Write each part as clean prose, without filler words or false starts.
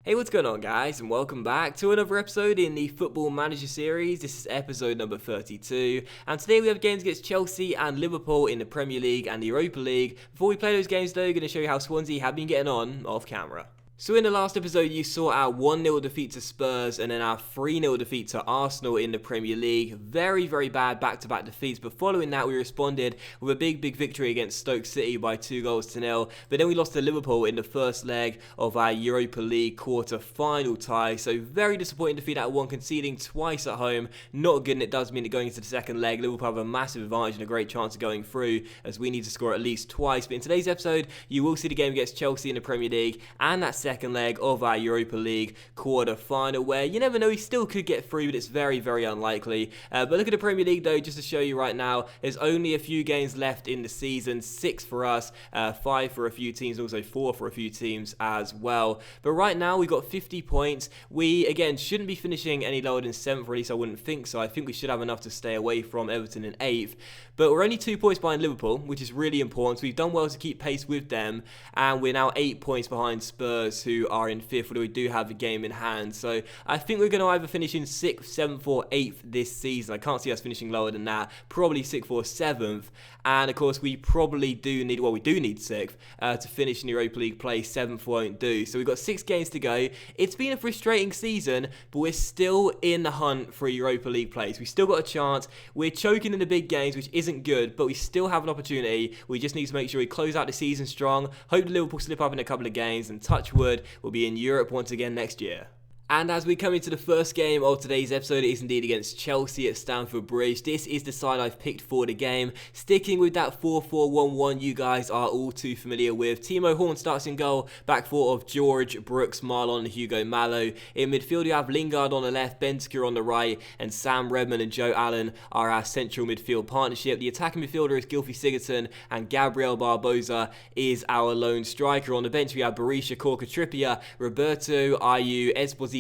Hey, what's going on, guys, and welcome back to another episode in the Football Manager series. This is episode number 32, and today we have games against Chelsea and Liverpool in the Premier League and the Europa League. Before we play those games, though, I'm going to show you how Swansea have been getting on off camera. So in the last episode, you saw our 1-0 defeat to Spurs and then our 3-0 defeat to Arsenal in the Premier League. Very, very bad back-to-back defeats, but following that, we responded with a big victory against Stoke City by 2-0. But then we lost to Liverpool in the first leg of our Europa League quarter-final tie. So very disappointing defeat at one, conceding twice at home. Not good, and it does mean that going into the second leg, Liverpool have a massive advantage and a great chance of going through, as we need to score at least twice. But in today's episode, you will see the game against Chelsea in the Premier League and that second leg of our Europa League quarter-final, where you never know, he still could get through, but it's very, very unlikely. But look at the Premier League, though, just to show you right now, there's only a few games left in the season, 6 for us, 5 for a few teams, and also 4 for a few teams as well. But right now, we've got 50 points. We, again, shouldn't be finishing any lower than 7th, or at least I wouldn't think so. I think we should have enough to stay away from Everton in 8th. But we're only 2 points behind Liverpool, which is really important. So we've done well to keep pace with them, and we're now 8 points behind Spurs, who are in 5th, although we do have a game in hand. So I think we're going to either finish in 6th, 7th, or 8th this season. I can't see us finishing lower than that. Probably 6th or 7th. And of course, we probably do need, well, we do need 6th to finish in the Europa League play. 7th won't do. So we've got 6 games to go. It's been a frustrating season, but we're still in the hunt for a Europa League place. We've still got a chance. We're choking in the big games, which isn't good, but we still have an opportunity. We just need to make sure we close out the season strong. Hope Liverpool slip up in a couple of games, and touch wood, we'll be in Europe once again next year. And as we come into the first game of today's episode, it is indeed against Chelsea at Stamford Bridge. This is the side I've picked for the game. Sticking with that 4-4-1-1 you guys are all too familiar with. Timo Horn starts in goal, back four of George, Brooks, Marlon and Hugo Mallow. In midfield you have Lingard on the left, Bentancur on the right, and Sam Redmond and Joe Allen are our central midfield partnership. The attacking midfielder is Gylfi Sigurdsson, and Gabriel Barbosa is our lone striker. On the bench we have Berisha, Corker, Trippier, Roberto, Ayew, Esposito,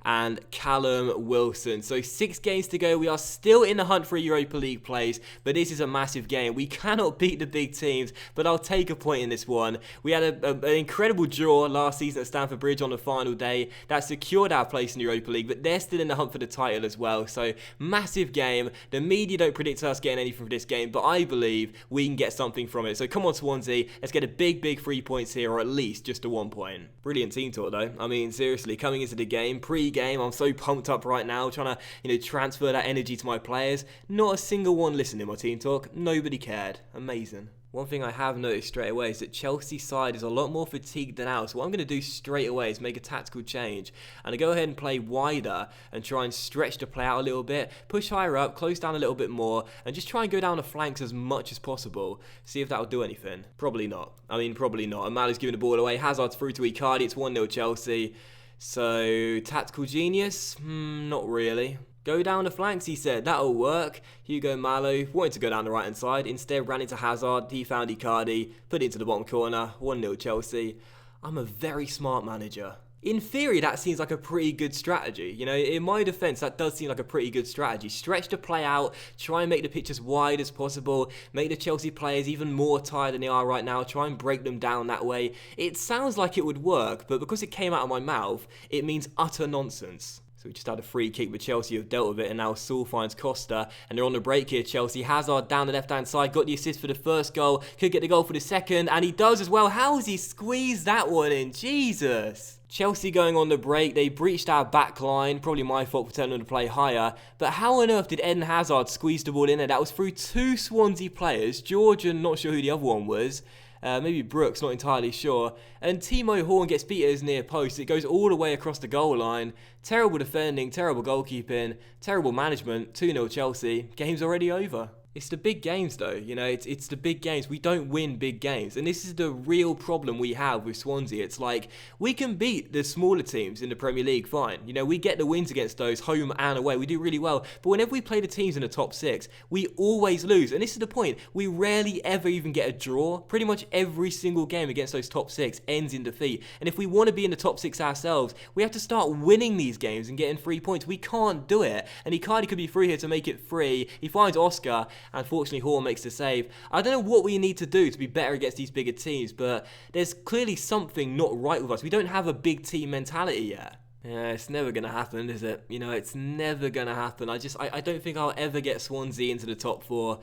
and Callum Wilson. So 6 games to go. We are still in the hunt for a Europa League place, but this is a massive game. We cannot beat the big teams, but I'll take a point in this one. We had an incredible draw last season at Stamford Bridge on the final day that secured our place in the Europa League, but they're still in the hunt for the title as well. So massive game. The media don't predict us getting anything from this game, but I believe we can get something from it. So come on, Swansea, let's get a big 3 points here, or at least just a 1 point. Brilliant team talk, though. I mean, seriously, coming into the game, pre-game, I'm so pumped up right now, trying to, transfer that energy to my players. Not a single one listened to my team talk. Nobody cared. Amazing. One thing I have noticed straight away is that Chelsea's side is a lot more fatigued than ours. So what I'm going to do straight away is make a tactical change. And I go ahead and play wider and try and stretch the play out a little bit. Push higher up, close down a little bit more, and just try and go down the flanks as much as possible. See if that will do anything. Probably not. Probably not. Amala's giving the ball away. Hazard's through to Icardi. It's 1-0 Chelsea. So, tactical genius? Not really. Go down the flanks, he said. That'll work. Hugo Mallow wanted to go down the right-hand side. Instead, ran into Hazard. He found Icardi. Put it into the bottom corner. 1-0 Chelsea. I'm a very smart manager. In theory, that seems like a pretty good strategy. In my defense, that does seem like a pretty good strategy. Stretch the play out, try and make the pitch as wide as possible, make the Chelsea players even more tired than they are right now, try and break them down that way. It sounds like it would work, but because it came out of my mouth, it means utter nonsense. So we just had a free kick, but Chelsea have dealt with it, and now Saul finds Costa, and they're on the break here, Chelsea. Hazard down the left-hand side, got the assist for the first goal, could get the goal for the second, and he does as well. How has he squeezed that one in? Jesus! Chelsea going on the break, they breached our back line, probably my fault for telling them to play higher, but how on earth did Eden Hazard squeeze the ball in there? That was through 2 Swansea players, George and not sure who the other one was. Maybe Brooks, not entirely sure. And Timo Horn gets beat at his near post. It goes all the way across the goal line. Terrible defending, terrible goalkeeping, terrible management. 2-0 Chelsea. Game's already over. It's the big games though, it's the big games. We don't win big games, and this is the real problem we have with Swansea. It's like, we can beat the smaller teams in the Premier League, fine. We get the wins against those home and away. We do really well, but whenever we play the teams in the top 6, we always lose, and this is the point. We rarely ever even get a draw. Pretty much every single game against those top 6 ends in defeat, and if we want to be in the top 6 ourselves, we have to start winning these games and getting 3 points. We can't do it, and Icardi could be free here to make it 3. He finds Oscar, and fortunately Horn makes the save. I don't know what we need to do to be better against these bigger teams, but there's clearly something not right with us. We don't have a big team mentality yet. Yeah, it's never going to happen, is it? You know, it's never going to happen. I don't think I'll ever get Swansea into the top 4.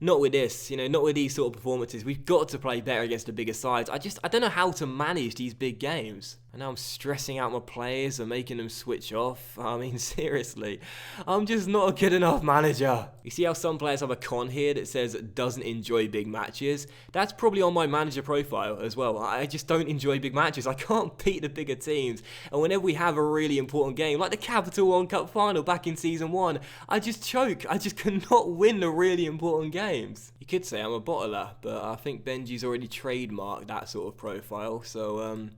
Not with this, not with these sort of performances. We've got to play better against the bigger sides. I don't know how to manage these big games. And now I'm stressing out my players and making them switch off. I mean, seriously, I'm just not a good enough manager. You see how some players have a con here that says doesn't enjoy big matches? That's probably on my manager profile as well. I just don't enjoy big matches. I can't beat the bigger teams. And whenever we have a really important game, like the Capital One Cup final back in Season 1, I just choke. I just cannot win the really important games. You could say I'm a bottler, but I think Benji's already trademarked that sort of profile. So,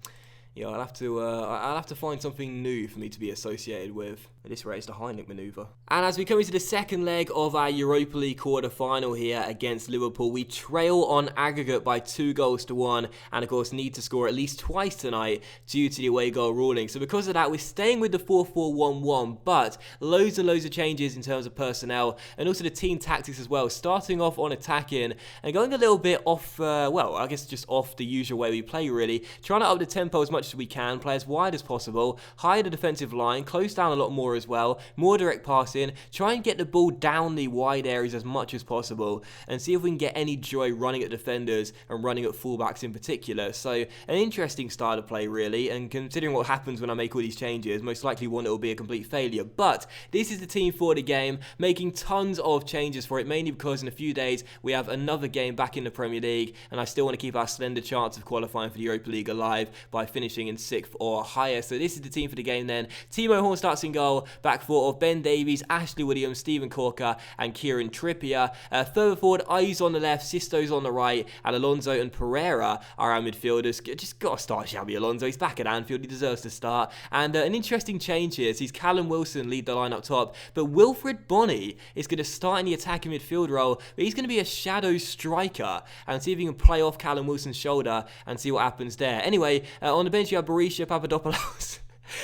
yeah, I'll have to find something new for me to be associated with. At this rate, it's the Heinrich manoeuvre. And as we come into the second leg of our Europa League quarter-final here against Liverpool, we trail on aggregate by 2-1, and of course need to score at least twice tonight due to the away goal ruling. So because of that, we're staying with the 4-4-1-1, but loads and loads of changes in terms of personnel and also the team tactics as well. Starting off on attacking and going a little bit off, well, I guess just off the usual way we play really. Trying to up the tempo as much as we can, play as wide as possible, higher the defensive line, close down a lot more as well, more direct passing, try and get the ball down the wide areas as much as possible, and see if we can get any joy running at defenders and running at fullbacks in particular. So an interesting style of play really, and considering what happens when I make all these changes, most likely one it will be a complete failure. But this is the team for the game, making tons of changes for it, mainly because in a few days we have another game back in the Premier League, and I still want to keep our slender chance of qualifying for the Europa League alive by finishing in 6th or higher. So this is the team for the game then. Timo Horn starts in goal, back four of Ben Davies, Ashley Williams, Steven Corker and Kieran Trippier. Further forward, Ayes on the left, Sisto's on the right, and Alonso and Pereira are our midfielders. Just got to start Xabi Alonso. He's back at Anfield. He deserves to start. And an interesting change here sees Callum Wilson lead the line up top, but Wilfred Bonney is going to start in the attacking midfield role, but he's going to be a shadow striker and see if he can play off Callum Wilson's shoulder and see what happens there. Anyway, on the bench you have Berisha Papadopoulos.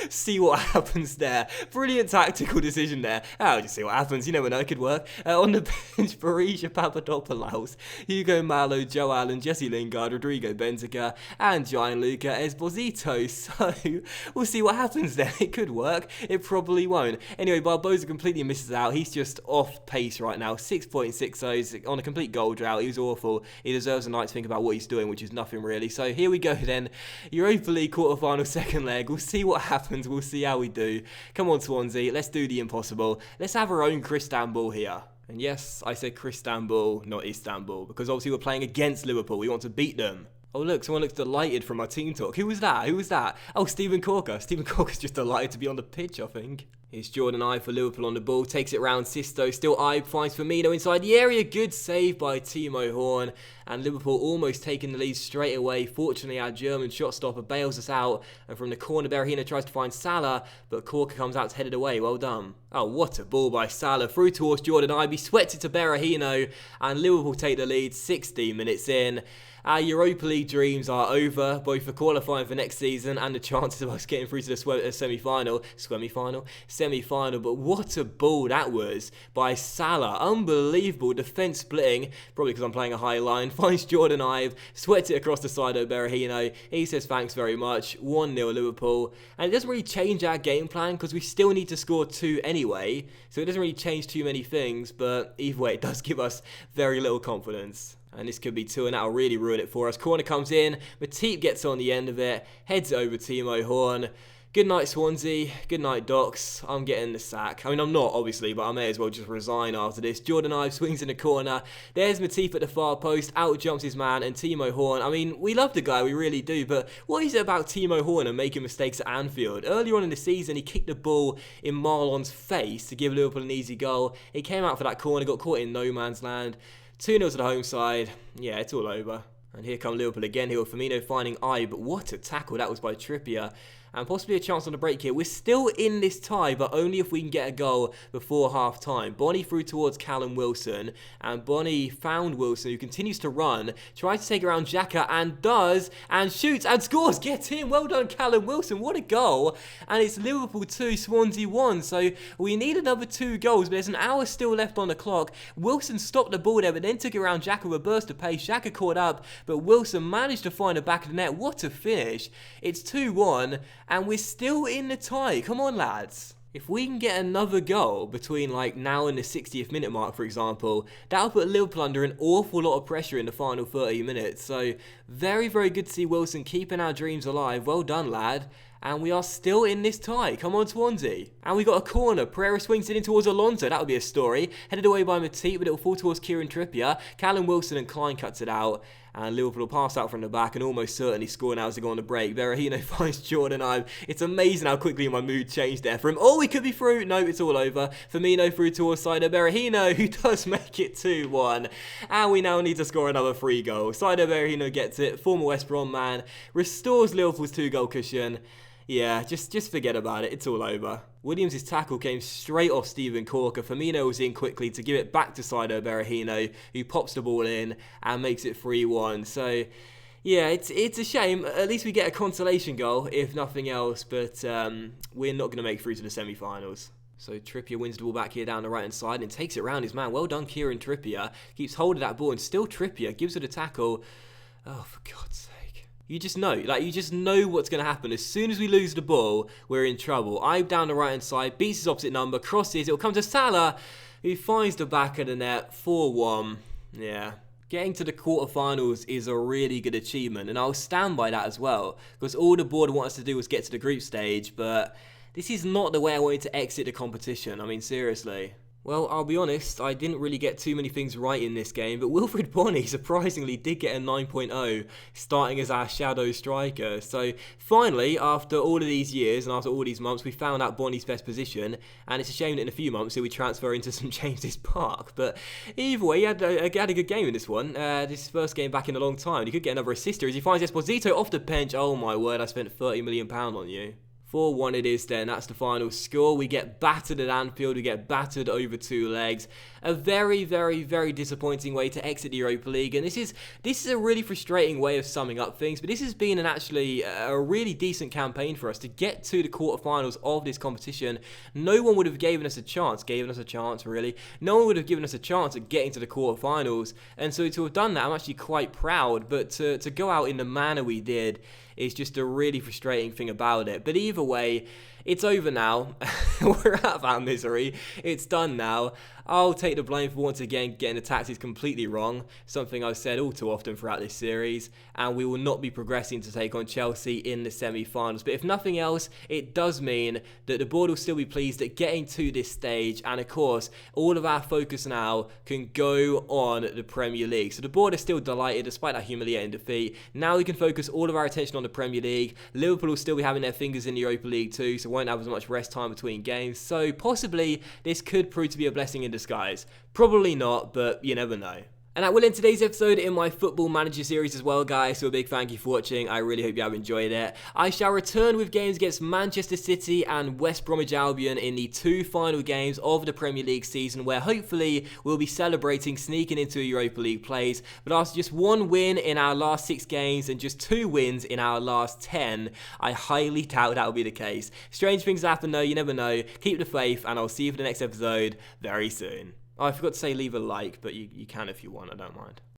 See what happens there. Brilliant tactical decision there. I'll just see what happens. You never know, it could work. On the bench, Berisha Papadopoulos, Hugo Malo, Joe Allen, Jesse Lingard, Rodrigo Benzica, and Gianluca Esposito. So, we'll see what happens there. It could work. It probably won't. Anyway, Barbosa completely misses out. He's just off pace right now. 6.60 on a complete goal drought. He was awful. He deserves a night to think about what he's doing, which is nothing really. So, here we go then. Europa League quarter-final second leg. We'll see what happens. We'll see how we do. Come on, Swansea. Let's do the impossible. Let's have our own Istanbul here. And yes, I said Istanbul, not Istanbul, because obviously we're playing against Liverpool. We want to beat them. Oh look, someone looks delighted from our team talk. Who was that? Who was that? Oh, Steven Corker. Steven Corker's just delighted to be on the pitch, I think. Here's Jordan Ibe for Liverpool on the ball. Takes it round Sisto. Still Ibe finds Firmino inside the area. Good save by Timo Horn. And Liverpool almost taking the lead straight away. Fortunately, our German shot stopper bails us out. And from the corner, Berahino tries to find Salah. But Corker comes out to head it away. Well done. Oh, what a ball by Salah. Through towards Jordan Ibe. He sweats it to Berahino. And Liverpool take the lead 16 minutes in. Our Europa League dreams are over, both for qualifying for next season and the chances of us getting through to the semi-final. But what a ball that was by Salah. Unbelievable defence splitting, probably because I'm playing a high line. Finds Jordan Ibe, sweats it across the side of Berahino. He says thanks very much. 1-0 Liverpool. And it doesn't really change our game plan because we still need to score 2 anyway. So it doesn't really change too many things, but either way, it does give us very little confidence. And this could be 2 and that'll really ruin it for us. Corner comes in, Matip gets on the end of it, heads over Timo Horn. Good night Swansea, good night Docs. I'm getting the sack. I mean, I'm not obviously, but I may as well just resign after this. Jordan Ibe swings in the corner. There's Matip at the far post, out jumps his man and Timo Horn. I mean, we love the guy, we really do, but what is it about Timo Horn and making mistakes at Anfield? Earlier on in the season, he kicked the ball in Marlon's face to give Liverpool an easy goal. He came out for that corner, got caught in no man's land. 2-0 to the home side. Yeah, it's all over. And here come Liverpool again here with Firmino finding Ibe. But what a tackle that was by Trippier. and possibly a chance on the break here. We're still in this tie, but only if we can get a goal before half time. Bonnie threw towards Callum Wilson, and Bonnie found Wilson, who continues to run, tries to take around Xhaka, and does, and shoots, and scores. Get in. Well done, Callum Wilson. What a goal. And it's Liverpool 2, Swansea 1. So we need another 2 goals, but there's an hour still left on the clock. Wilson stopped the ball there, but then took it around Xhaka with a burst of pace. Xhaka caught up, but Wilson managed to find the back of the net. What a finish. It's 2-1, and we're still in the tie. Come on, lads. If we can get another goal between now and the 60th minute mark, for example, that'll put Liverpool under an awful lot of pressure in the final 30 minutes. So very, very good to see Wilson keeping our dreams alive. Well done, lad. And we are still in this tie. Come on, Swansea. And we got a corner. Pereira swings it in towards Alonso. That would be a story. Headed away by Matip, but it will fall towards Kieran Trippier. Callum Wilson and Klein cuts it out. And Liverpool will pass out from the back and almost certainly score now as they go on the break. Berahino finds Jordan Ibe. It's amazing how quickly my mood changed there for him. Oh, he could be through. No, it's all over. Firmino through towards Saido Berahino, who does make it 2-1. And we now need to score another 3 goals. Saido Berahino gets it. Former West Brom man. Restores Liverpool's 2-goal cushion. Yeah, just forget about it. It's all over. Williams' tackle came straight off Steven Corker. Firmino was in quickly to give it back to Saido Berahino, who pops the ball in and makes it 3-1. So, yeah, it's a shame. At least we get a consolation goal, if nothing else. But we're not going to make through to the semi-finals. So Trippier wins the ball back here down the right-hand side and takes it round his man. Well done, Kieran Trippier. Keeps hold of that ball, and still Trippier gives it a tackle. Oh, for God's sake. You just know, you just know what's going to happen. As soon as we lose the ball, we're in trouble. Ibe down the right-hand side, beats his opposite number, crosses, it'll come to Salah, who finds the back of the net, 4-1. Yeah. Getting to the quarterfinals is a really good achievement, and I'll stand by that as well, because all the board wanted us to do was get to the group stage, but this is not the way I wanted to exit the competition. I mean, seriously. Well, I'll be honest, I didn't really get too many things right in this game, but Wilfried Bony surprisingly did get a 9.0, starting as our shadow striker. So finally, after all of these years and after all these months, we found out Bonny's best position, and it's a shame that in a few months he'll be transfer into St James's Park. But either way, he had a good game in this one. This is his first game back in a long time. He could get another assist here as he finds Esposito off the bench. Oh my word, I spent £30 million on you. 4-1 it is then, that's the final score. We get battered at Anfield, we get battered over 2 legs. A very, very, very disappointing way to exit the Europa League, and this is a really frustrating way of summing up things, but this has been actually a really decent campaign for us to get to the quarterfinals of this competition. No one would have given us a chance really. No one would have given us a chance at getting to the quarterfinals, and so to have done that, I'm actually quite proud, but to go out in the manner we did is just a really frustrating thing about it. But either way, it's over now. We're out of our misery. It's done now. I'll take the blame for once again getting the tactics completely wrong, something I've said all too often throughout this series, and we will not be progressing to take on Chelsea in the semi-finals. But if nothing else, it does mean that the board will still be pleased at getting to this stage, and of course, all of our focus now can go on the Premier League. So the board is still delighted despite that humiliating defeat. Now we can focus all of our attention on the Premier League. Liverpool will still be having their fingers in the Europa League too, so won't have as much rest time between games. So possibly this could prove to be a blessing in disguise. Probably not, but you never know. And that will end today's episode in my Football Manager series as well, guys. So a big thank you for watching. I really hope you have enjoyed it. I shall return with games against Manchester City and West Bromwich Albion in the 2 final games of the Premier League season, where hopefully we'll be celebrating sneaking into a Europa League place. But after just 1 win in our last 6 games and just 2 wins in our last 10, I highly doubt that will be the case. Strange things happen though, you never know. Keep the faith, and I'll see you for the next episode very soon. Oh, I forgot to say leave a like, but you can if you want, I don't mind.